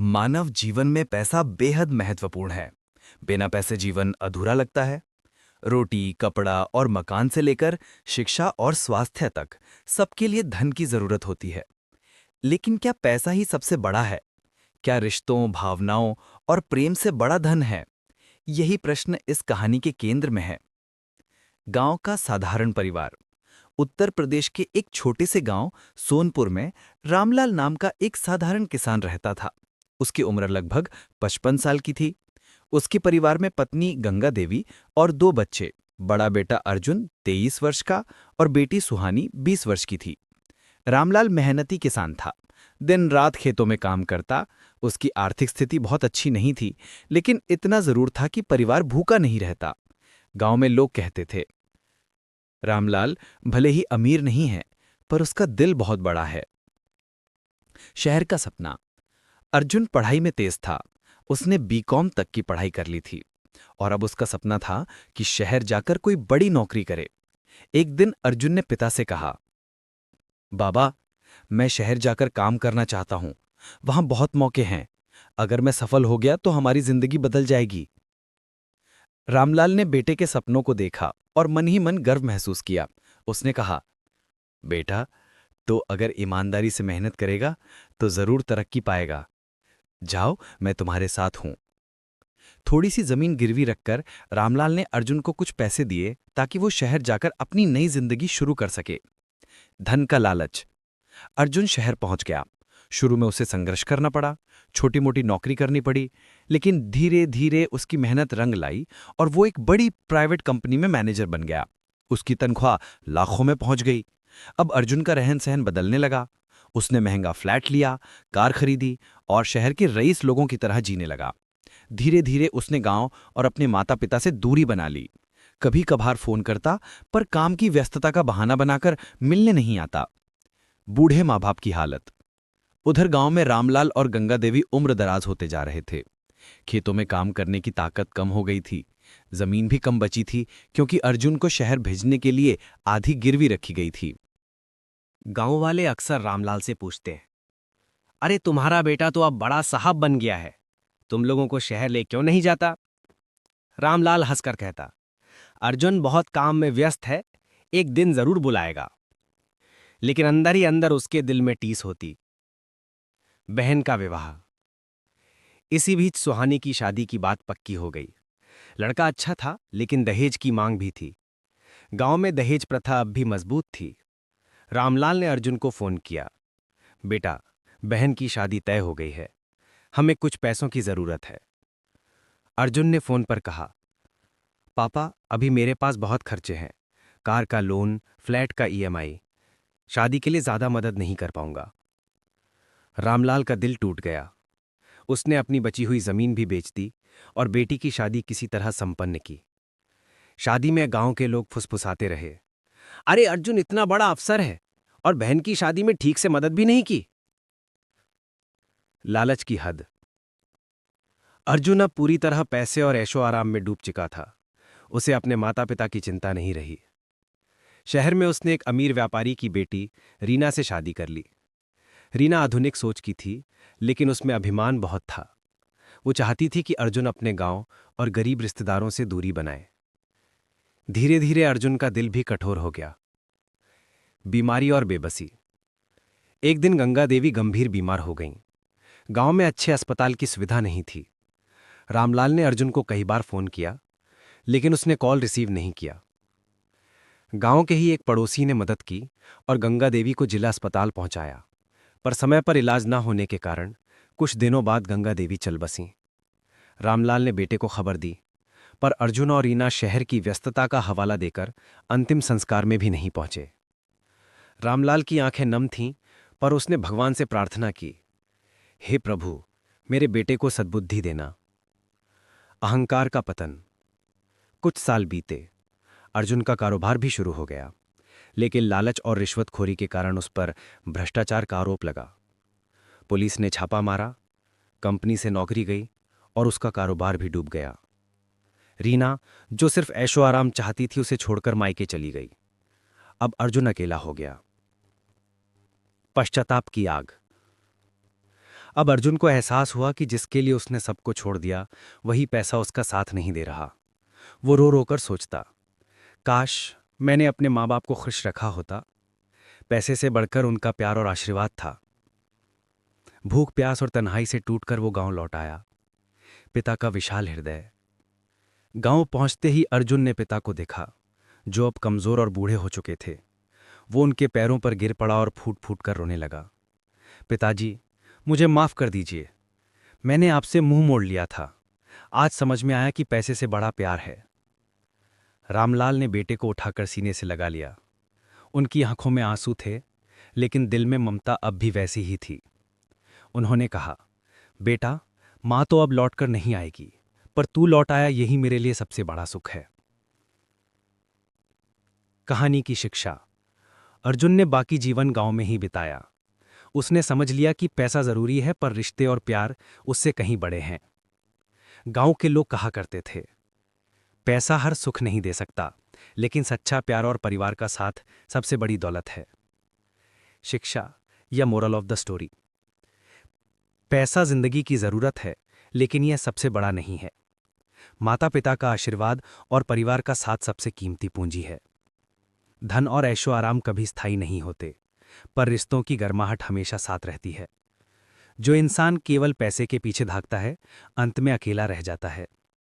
मानव जीवन में पैसा बेहद महत्वपूर्ण है। बिना पैसे जीवन अधूरा लगता है। रोटी, कपड़ा और मकान से लेकर शिक्षा और स्वास्थ्य तक सबके लिए धन की जरूरत होती है। लेकिन क्या पैसा ही सबसे बड़ा है? क्या रिश्तों, भावनाओं और प्रेम से बड़ा धन है? यही प्रश्न इस कहानी के केंद्र में है। गांव का साधारण परिवार। उत्तर प्रदेश के एक छोटे से गांव सोनपुर में रामलाल नाम का एक साधारण किसान रहता था। उसकी उम्र लगभग 55 साल की थी। उसके परिवार में पत्नी गंगा देवी और दो बच्चे। बड़ा बेटा अर्जुन 23 वर्ष का और बेटी सुहानी 20 वर्ष की थी। रामलाल मेहनती किसान था। दिन रात खेतों में काम करता। उसकी आर्थिक स्थिति बहुत अच्छी नहीं थी, लेकिन इतना जरूर था कि परिवार भूखा नहीं रहता। गांव में लोग कहते थे, रामलाल भले ही अमीर नहीं है, पर उसका दिल बहुत बड़ा है। शहर का सपना। अर्जुन पढ़ाई में तेज था। उसने बीकॉम तक की पढ़ाई कर ली थी और अब उसका सपना था कि शहर जाकर कोई बड़ी नौकरी करे। एक दिन अर्जुन ने पिता से कहा, बाबा, मैं शहर जाकर काम करना चाहता हूं। वहां बहुत मौके हैं। अगर मैं सफल हो गया तो हमारी जिंदगी बदल जाएगी। रामलाल ने बेटे के सपनों को देखा और मन ही मन गर्व महसूस किया। उसने कहा, बेटा, तो अगर ईमानदारी से मेहनत करेगा तो जरूर तरक्की पाएगा। जाओ, मैं तुम्हारे साथ हूं। थोड़ी सी जमीन गिरवी रखकर रामलाल ने अर्जुन को कुछ पैसे दिए ताकि वो शहर जाकर अपनी नई जिंदगी शुरू कर सके। धन का लालच। अर्जुन शहर पहुंच गया। शुरू में उसे संघर्ष करना पड़ा, छोटी मोटी नौकरी करनी पड़ी, लेकिन धीरे धीरे उसकी मेहनत रंग लाई और वो एक बड़ी प्राइवेट कंपनी में मैनेजर बन गया। उसकी तनख्वाह लाखों में पहुंच गई। अब अर्जुन का रहन सहन बदलने लगा। उसने महंगा फ्लैट लिया, कार खरीदी और शहर के रईस लोगों की तरह जीने लगा। धीरे धीरे उसने गांव और अपने माता पिता से दूरी बना ली। कभी कभार फोन करता, पर काम की व्यस्तता का बहाना बनाकर मिलने नहीं आता। बूढ़े माँ बाप की हालत। उधर गांव में रामलाल और गंगा देवी उम्र दराज होते जा रहे थे। खेतों में काम करने की ताकत कम हो गई थी। जमीन भी कम बची थी, क्योंकि अर्जुन को शहर भेजने के लिए आधी गिरवी रखी गई थी। गांव वाले अक्सर रामलाल से पूछते हैं, अरे तुम्हारा बेटा तो अब बड़ा साहब बन गया है, तुम लोगों को शहर ले क्यों नहीं जाता? रामलाल हंसकर कहता, अर्जुन बहुत काम में व्यस्त है, एक दिन जरूर बुलाएगा। लेकिन अंदर ही अंदर उसके दिल में टीस होती। बहन का विवाह। इसी बीच सुहानी की शादी की बात पक्की हो गई। लड़का अच्छा था, लेकिन दहेज की मांग भी थी। गांव में दहेज प्रथा अब भी मजबूत थी। रामलाल ने अर्जुन को फोन किया, बेटा, बहन की शादी तय हो गई है, हमें कुछ पैसों की जरूरत है। अर्जुन ने फोन पर कहा, पापा, अभी मेरे पास बहुत खर्चे हैं, कार का लोन, फ्लैट का ईएमआई, शादी के लिए ज्यादा मदद नहीं कर पाऊंगा। रामलाल का दिल टूट गया। उसने अपनी बची हुई जमीन भी बेच दी और बेटी की शादी किसी तरह संपन्न की। शादी में गांव के लोग फुसफुसाते रहे, अरे अर्जुन इतना बड़ा अफसर है और बहन की शादी में ठीक से मदद भी नहीं की। लालच की हद। अर्जुन अब पूरी तरह पैसे और ऐशो आराम में डूब चुका था। उसे अपने माता पिता की चिंता नहीं रही। शहर में उसने एक अमीर व्यापारी की बेटी रीना से शादी कर ली। रीना आधुनिक सोच की थी, लेकिन उसमें अभिमान बहुत था। वो चाहती थी कि अर्जुन अपने गांव और गरीब रिश्तेदारों से दूरी बनाए। धीरे धीरे अर्जुन का दिल भी कठोर हो गया। बीमारी और बेबसी। एक दिन गंगा देवी गंभीर बीमार हो गईं। गांव में अच्छे अस्पताल की सुविधा नहीं थी। रामलाल ने अर्जुन को कई बार फोन किया, लेकिन उसने कॉल रिसीव नहीं किया। गांव के ही एक पड़ोसी ने मदद की और गंगा देवी को जिला अस्पताल पहुंचाया, पर समय पर इलाज न होने के कारण कुछ दिनों बाद गंगा देवी चल बसीं। रामलाल ने बेटे को खबर दी, पर अर्जुन और रीना शहर की व्यस्तता का हवाला देकर अंतिम संस्कार में भी नहीं पहुंचे। रामलाल की आंखें नम थीं, पर उसने भगवान से प्रार्थना की, हे प्रभु, मेरे बेटे को सद्बुद्धि देना। अहंकार का पतन। कुछ साल बीते। अर्जुन का कारोबार भी शुरू हो गया, लेकिन लालच और रिश्वतखोरी के कारण उस पर भ्रष्टाचार का आरोप लगा। पुलिस ने छापा मारा, कंपनी से नौकरी गई और उसका कारोबार भी डूब गया। रीना, जो सिर्फ ऐशो आराम चाहती थी, उसे छोड़कर मायके चली गई। अब अर्जुन अकेला हो गया। पश्चाताप की आग। अब अर्जुन को एहसास हुआ कि जिसके लिए उसने सबको छोड़ दिया वही पैसा उसका साथ नहीं दे रहा। वो रो रो कर सोचता, काश मैंने अपने माँ बाप को खुश रखा होता। पैसे से बढ़कर उनका प्यार और आशीर्वाद था। भूख प्यास और तन्हाई से टूटकर वो गांव लौट आया। पिता का विशाल हृदय। गांव पहुंचते ही अर्जुन ने पिता को देखा, जो अब कमजोर और बूढ़े हो चुके थे। वो उनके पैरों पर गिर पड़ा और फूट फूट कर रोने लगा। पिताजी, मुझे माफ कर दीजिए। मैंने आपसे मुंह मोड़ लिया था। आज समझ में आया कि पैसे से बड़ा प्यार है। रामलाल ने बेटे को उठाकर सीने से लगा लिया। उनकी आंखों में आंसू थे, लेकिन दिल में ममता अब भी वैसी ही थी। उन्होंने कहा, बेटा, मां तो अब लौटकर नहीं आएगी, पर तू लौट आया यही मेरे लिए सबसे बड़ा सुख है। कहानी की शिक्षा। अर्जुन ने बाकी जीवन गांव में ही बिताया। उसने समझ लिया कि पैसा जरूरी है, पर रिश्ते और प्यार उससे कहीं बड़े हैं। गांव के लोग कहा करते थे, पैसा हर सुख नहीं दे सकता, लेकिन सच्चा प्यार और परिवार का साथ सबसे बड़ी दौलत है। शिक्षा या मोरल ऑफ द स्टोरी। पैसा जिंदगी की जरूरत है, लेकिन यह सबसे बड़ा नहीं है। माता पिता का आशीर्वाद और परिवार का साथ सबसे कीमती पूंजी है। धन और ऐशो आराम कभी स्थायी नहीं होते, पर रिश्तों की गर्माहट हमेशा साथ रहती है। जो इंसान केवल पैसे के पीछे भागता है, अंत में अकेला रह जाता है।